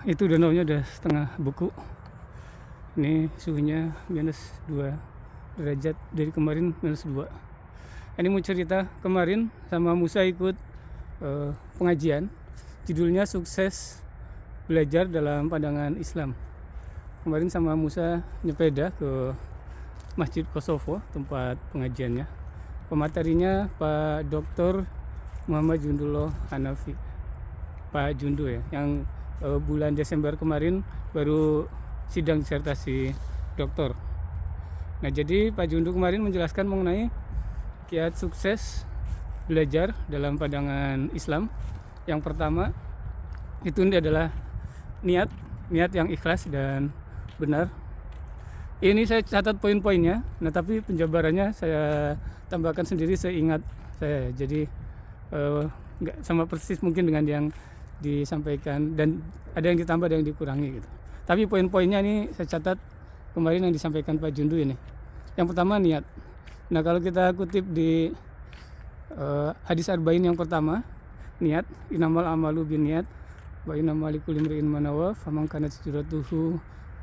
Itu danaunya udah setengah beku. Ini suhunya -2 derajat, dari kemarin -2. Ini mau cerita, kemarin sama Musa ikut pengajian, judulnya sukses belajar dalam pandangan Islam. Kemarin sama Musa nyepeda ke Masjid Kosovo, tempat pengajiannya. Pematerinya Pak Dr. Muhammad Jundullah Hanafi, Pak Jundu ya, yang bulan Desember kemarin baru sidang disertasi doktor. Nah, jadi Pak Jundu kemarin menjelaskan mengenai kiat sukses belajar dalam pandangan Islam. Yang pertama itu adalah niat yang ikhlas dan benar. Ini saya catat poin-poinnya, nah tapi penjabarannya saya tambahkan sendiri seingat saya. Jadi nggak sama persis mungkin dengan yang disampaikan, dan ada yang ditambah, ada yang dikurangi gitu. Tapi poin-poinnya ini saya catat kemarin yang disampaikan Pak Jundu ini. Yang pertama niat. Nah, kalau kita kutip di hadis arba'in yang pertama, niat, innamal amalu binniat wa innamal likulli imri'in ma nawa faman kanat hijratuhu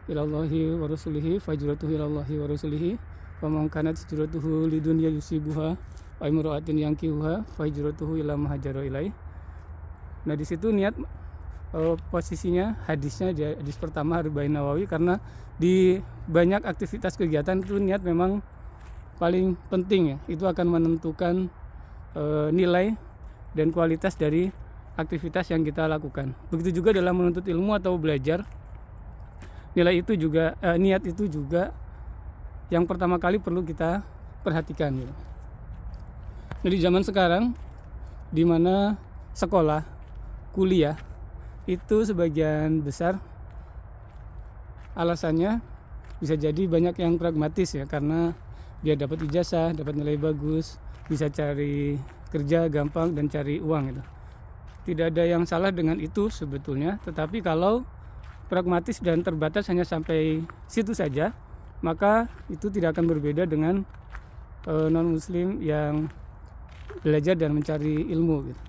ilallahi wa rasulihi fahijratuhu ilallahi wa rasulihi faman kanat hijratuhu lidunya yusibuha wa imra'atin yankihuha fahijratuhu ila ma hajara ilaih. Nah, di situ niat posisinya hadisnya di hadis pertama Arba'in Nawawi, karena di banyak aktivitas kegiatan itu niat memang paling penting ya. Itu akan menentukan nilai dan kualitas dari aktivitas yang kita lakukan. Begitu juga dalam menuntut ilmu atau belajar. Nilai itu juga niat itu juga yang pertama kali perlu kita perhatikan gitu. Nah, di zaman sekarang di mana sekolah, kuliah itu sebagian besar alasannya bisa jadi banyak yang pragmatis ya, karena dia dapat ijazah, dapat nilai bagus, bisa cari kerja gampang dan cari uang gitu. Tidak ada yang salah dengan itu sebetulnya, tetapi kalau pragmatis dan terbatas hanya sampai situ saja, maka itu tidak akan berbeda dengan non muslim yang belajar dan mencari ilmu gitu.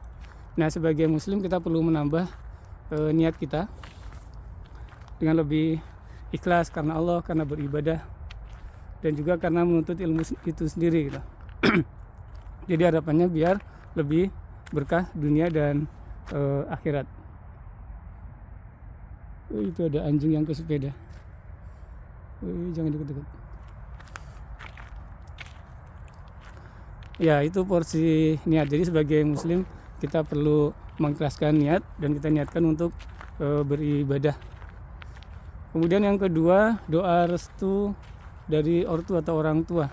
Nah, sebagai muslim kita perlu menambah niat kita dengan lebih ikhlas karena Allah, karena beribadah, dan juga karena menuntut ilmu itu sendiri gitu. Jadi harapannya biar lebih berkah dunia dan akhirat. Itu ada anjing yang ke sepeda. Jangan dekat-dekat. Ya, itu porsi niat. Jadi sebagai muslim kita perlu mengikhlaskan niat dan kita niatkan untuk beribadah. Kemudian yang kedua, doa restu dari ortu atau orang tua.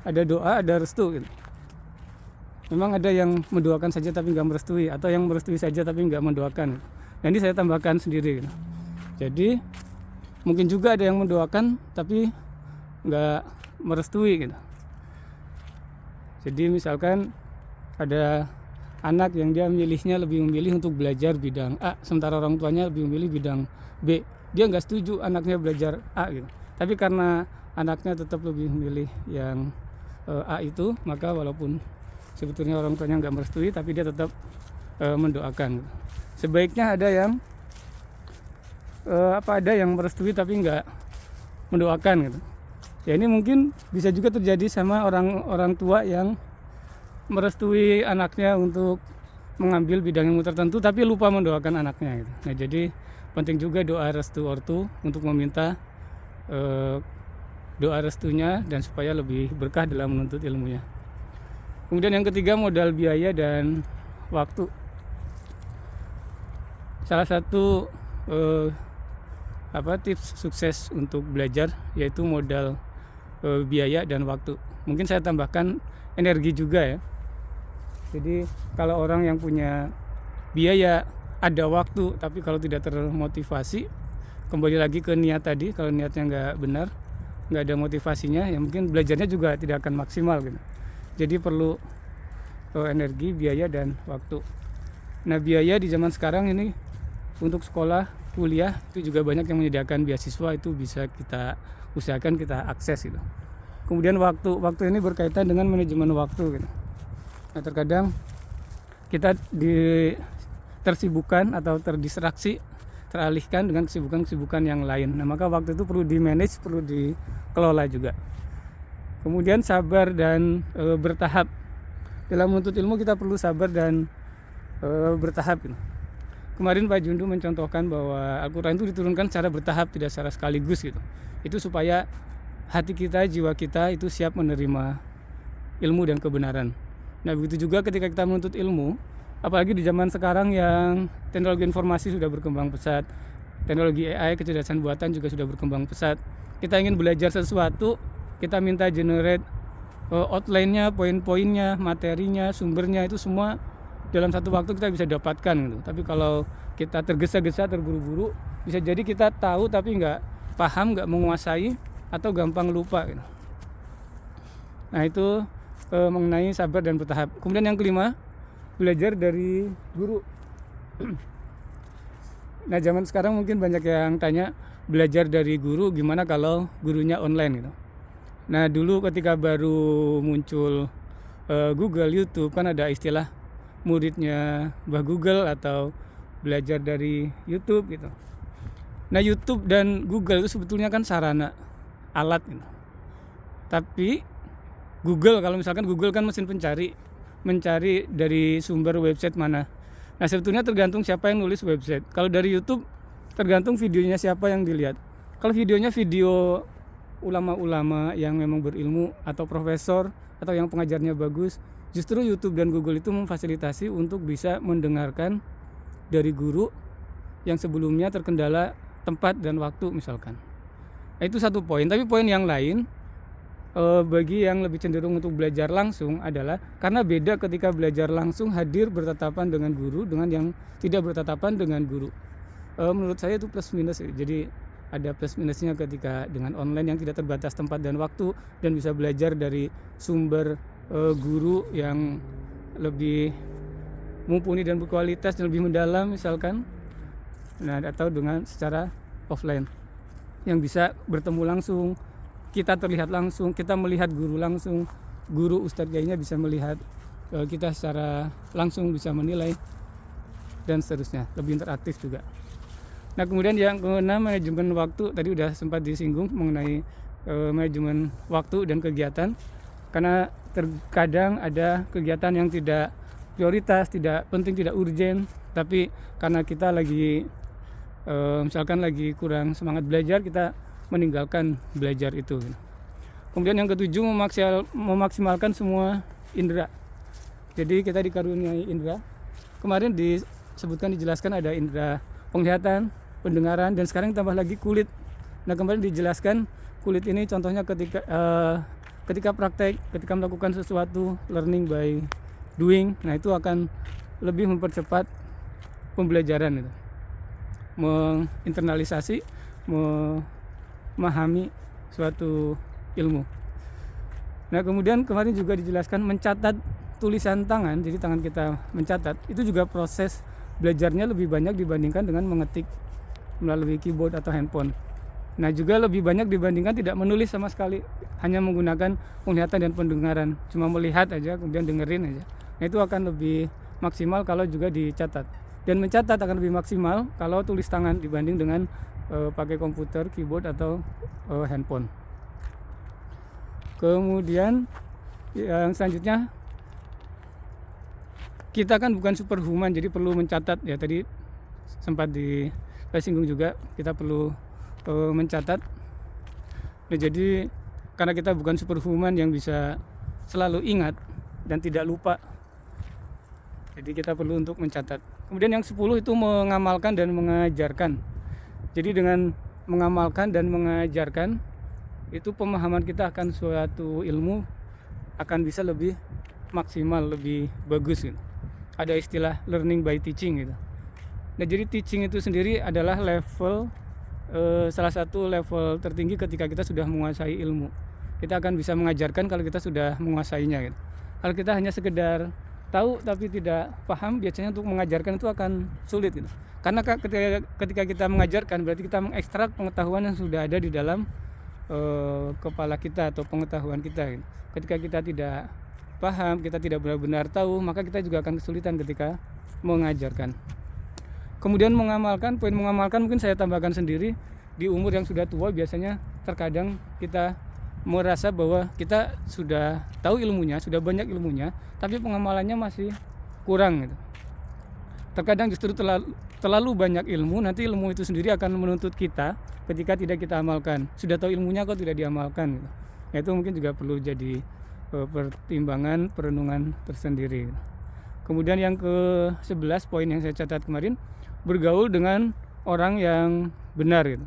Ada doa, ada restu gitu. Memang ada yang mendoakan saja tapi nggak merestui, atau yang merestui saja tapi nggak mendoakan. Dan ini saya tambahkan sendiri gitu. Jadi mungkin juga ada yang mendoakan tapi nggak merestui gitu. Jadi misalkan ada anak yang dia lebih memilih untuk belajar bidang A, sementara orang tuanya lebih memilih bidang B. Dia nggak setuju anaknya belajar A gitu. Tapi karena anaknya tetap lebih memilih yang A itu, maka walaupun sebetulnya orang tuanya nggak merestui, tapi dia tetap mendoakan. Sebaiknya ada yang ada yang merestui tapi nggak mendoakan gitu. Ya, ini mungkin bisa juga terjadi sama orang tua yang merestui anaknya untuk mengambil bidang ilmu tertentu tapi lupa mendoakan anaknya gitu. Nah, jadi penting juga doa restu ortu untuk meminta doa restunya dan supaya lebih berkah dalam menuntut ilmunya. Kemudian yang ketiga, modal biaya dan waktu. Salah satu tips sukses untuk belajar yaitu modal biaya dan waktu. Mungkin saya tambahkan energi juga ya. Jadi kalau orang yang punya biaya, ada waktu, tapi kalau tidak termotivasi, kembali lagi ke niat tadi, kalau niatnya nggak benar, nggak ada motivasinya, ya mungkin belajarnya juga tidak akan maksimal gitu. Jadi perlu energi, biaya, dan waktu. Nah, biaya di zaman sekarang ini untuk sekolah, kuliah itu juga banyak yang menyediakan beasiswa, itu bisa kita usahakan kita akses gitu. Kemudian waktu ini berkaitan dengan manajemen waktu gitu. Nah, terkadang kita tersibukkan atau terdistraksi, teralihkan dengan kesibukan-kesibukan yang lain. Nah, maka waktu itu perlu di-manage, perlu dikelola juga. Kemudian sabar dan bertahap. Dalam menuntut ilmu kita perlu sabar dan bertahap gitu. Kemarin Pak Jundu mencontohkan bahwa Al-Quran itu diturunkan secara bertahap, tidak secara sekaligus gitu. Itu supaya hati kita, jiwa kita itu siap menerima ilmu dan kebenaran. Nah, begitu juga ketika kita menuntut ilmu, apalagi di zaman sekarang yang teknologi informasi sudah berkembang pesat, teknologi AI, kecerdasan buatan juga sudah berkembang pesat. Kita ingin belajar sesuatu, kita minta generate outline-nya, poin-poinnya, materinya, sumbernya, itu semua dalam satu waktu kita bisa dapatkan gitu. Tapi kalau kita tergesa-gesa, terburu-buru, bisa jadi kita tahu tapi nggak paham, nggak menguasai, atau gampang lupa gitu. Nah, itu mengenai sabar dan bertahap. Kemudian yang kelima, belajar dari guru. Nah, zaman sekarang mungkin banyak yang tanya, belajar dari guru gimana kalau gurunya online gitu. Nah, dulu ketika baru muncul Google, YouTube, kan ada istilah muridnya Mbah Google atau belajar dari YouTube gitu. Nah, YouTube dan Google itu sebetulnya kan sarana, alat gitu. Tapi Google, kalau misalkan Google kan mesin mencari dari sumber website mana. Nah, sebetulnya tergantung siapa yang nulis website. Kalau dari YouTube tergantung videonya siapa yang dilihat. Kalau videonya video ulama-ulama yang memang berilmu atau profesor atau yang pengajarnya bagus, justru YouTube dan Google itu memfasilitasi untuk bisa mendengarkan dari guru yang sebelumnya terkendala tempat dan waktu misalkan. Nah, itu satu poin. Tapi poin yang lain, bagi yang lebih cenderung untuk belajar langsung adalah karena beda ketika belajar langsung hadir bertatapan dengan guru dengan yang tidak bertatapan dengan guru. Menurut saya itu plus minus ya. Jadi ada plus minusnya ketika dengan online yang tidak terbatas tempat dan waktu dan bisa belajar dari sumber guru yang lebih mumpuni dan berkualitas dan lebih mendalam misalkan. Nah, atau dengan secara offline yang bisa bertemu langsung, kita terlihat langsung, kita melihat guru langsung, guru ustadz kayaknya bisa melihat kita secara langsung, bisa menilai dan seterusnya, lebih interaktif juga. Nah, kemudian yang keenam, manajemen waktu. Tadi udah sempat disinggung mengenai manajemen waktu dan kegiatan, karena terkadang ada kegiatan yang tidak prioritas, tidak penting, tidak urgen, tapi karena kita lagi misalkan lagi kurang semangat belajar, kita meninggalkan belajar itu. Kemudian yang ketujuh, memaksimalkan semua indera. Jadi kita dikaruniai indera. Kemarin disebutkan, dijelaskan ada indera penglihatan, pendengaran, dan sekarang tambah lagi kulit. Nah, kemarin dijelaskan kulit ini contohnya ketika praktek, ketika melakukan sesuatu, learning by doing. Nah, itu akan lebih mempercepat pembelajaran itu, menginternalisasi, memahami suatu ilmu. Nah, kemudian kemarin juga dijelaskan mencatat tulisan tangan. Jadi tangan kita mencatat, itu juga proses belajarnya lebih banyak dibandingkan dengan mengetik melalui keyboard atau handphone. Nah, juga lebih banyak dibandingkan tidak menulis sama sekali, hanya menggunakan penglihatan dan pendengaran, cuma melihat aja kemudian dengerin aja. Nah, itu akan lebih maksimal kalau juga dicatat. Dan mencatat akan lebih maksimal kalau tulis tangan dibanding dengan pakai komputer, keyboard atau handphone. Kemudian yang selanjutnya, kita kan bukan superhuman, jadi perlu mencatat ya. Tadi sempat disinggung juga, kita perlu mencatat. Nah, jadi karena kita bukan superhuman yang bisa selalu ingat dan tidak lupa, jadi kita perlu untuk mencatat. Kemudian yang 10 itu mengamalkan dan mengajarkan. Jadi dengan mengamalkan dan mengajarkan, itu pemahaman kita akan suatu ilmu akan bisa lebih maksimal, lebih bagus gitu. Ada istilah learning by teaching gitu. Nah, jadi teaching itu sendiri adalah level salah satu level tertinggi ketika kita sudah menguasai ilmu. Kita akan bisa mengajarkan kalau kita sudah menguasainya gitu. Kalau kita hanya sekedar tahu tapi tidak paham, biasanya untuk mengajarkan itu akan sulit gitu. Karena ketika kita mengajarkan berarti kita mengekstrak pengetahuan yang sudah ada di dalam kepala kita atau pengetahuan kita gitu. Ketika kita tidak paham, kita tidak benar-benar tahu, maka kita juga akan kesulitan ketika mengajarkan. Kemudian mengamalkan, poin mengamalkan mungkin saya tambahkan sendiri. Di umur yang sudah tua biasanya terkadang kita merasa bahwa kita sudah tahu ilmunya, sudah banyak ilmunya, tapi pengamalannya masih kurang gitu. Terkadang justru terlalu banyak ilmu, nanti ilmu itu sendiri akan menuntut kita ketika tidak kita amalkan. Sudah tahu ilmunya kok tidak diamalkan gitu. Nah, itu mungkin juga perlu jadi pertimbangan, perenungan tersendiri. Kemudian yang ke-11 poin yang saya catat kemarin, bergaul dengan orang yang benar gitu.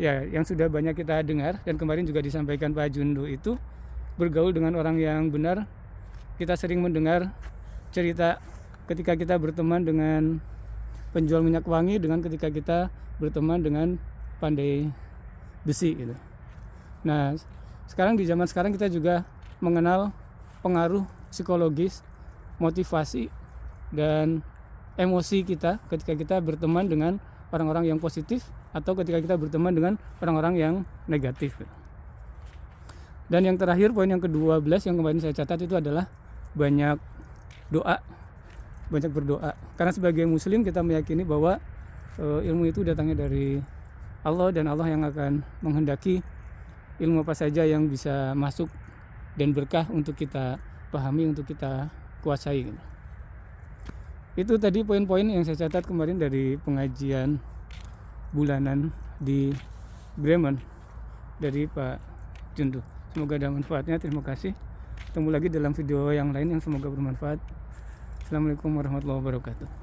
Ya, yang sudah banyak kita dengar dan kemarin juga disampaikan Pak Jundu itu, bergaul dengan orang yang benar. Kita sering mendengar cerita ketika kita berteman dengan penjual minyak wangi dengan ketika kita berteman dengan pandai besi gitu. Nah, sekarang di zaman sekarang kita juga mengenal pengaruh psikologis, motivasi dan emosi kita ketika kita berteman dengan orang-orang yang positif atau ketika kita berteman dengan orang-orang yang negatif. Dan yang terakhir, poin yang ke-12 yang kemarin saya catat itu adalah banyak doa, banyak berdoa. Karena sebagai muslim kita meyakini bahwa ilmu itu datangnya dari Allah, dan Allah yang akan menghendaki ilmu apa saja yang bisa masuk dan berkah untuk kita pahami, untuk kita kuasai. Itu tadi poin-poin yang saya catat kemarin dari pengajian bulanan di Bremen dari Pak Jundu. Semoga ada manfaatnya. Terima kasih. Ketemu lagi dalam video yang lain yang semoga bermanfaat. Assalamualaikum warahmatullahi wabarakatuh.